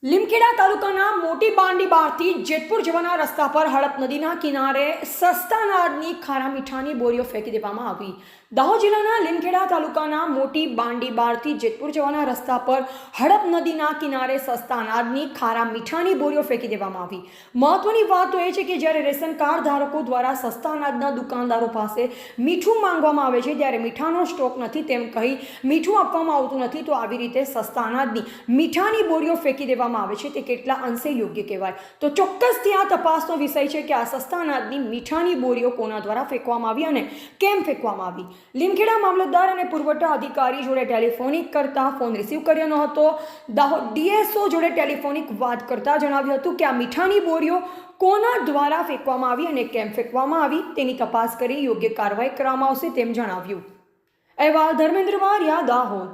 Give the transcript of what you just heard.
લીમખેડા તાલુકાના મોટી બાંડીબારથી જેતપુર જવાના રસ્તા પર હડપ નદીના કિનારે સસ્તા અનાજની ખારા મીઠાની બોરીઓ ફેંકી દેવામાં આવી। દાહોદ જિલ્લાના લીમખેડા તાલુકાના મોટી બાંડીબારથી જેતપુર જવાના રસ્તા પર હડપ નદીના કિનારે સસ્તા અનાજની ખારા મીઠાની બોરીઓ ફેંકી દેવામાં આવી। મહત્વની વાત તો એ છે કે જ્યારે રેશન કાર્ડ ધારકો દ્વારા સસ્તા અનાજના દુકાનદારો પાસે મીઠું માંગવામાં આવે છે ત્યારે મીઠાનો સ્ટોક નથી તેમ કહી મીઠું આપવામાં આવતું નથી, તો આવી રીતે સસ્તા અનાજની મીઠાની બોરીઓ ફેંકી દેવામાં આવે છે તે કેટલા અંશે યોગ્ય કહેવાય? તો ચોક્કસથી આ તપાસનો વિષય છે કે આ સસ્તા અનાજની મીઠાની બોરીઓ કોના દ્વારા ફેંકવામાં આવી અને કેમ ફેંકવામાં આવી। લીમખેડા મામલતદાર અને પુરવઠા અધિકારી જોડે ટેલિફોનિક કરતા ફોન રિસીવ કર્યો ન હતો। દાહોદ ડીએસઓ જોડે ટેલિફોનિક વાત કરતા જણાવ્યું હતું કે આ મીઠાની બોરીઓ કોના દ્વારા ફેંકવામાં આવી અને કેમ ફેંકવામાં આવી તેની તપાસ કરી યોગ્ય કાર્યવાહી કરવામાં આવશે તેમ જણાવ્યું। અહેવાલ ધર્મેન્દ્ર વારિયા, દાહોદ।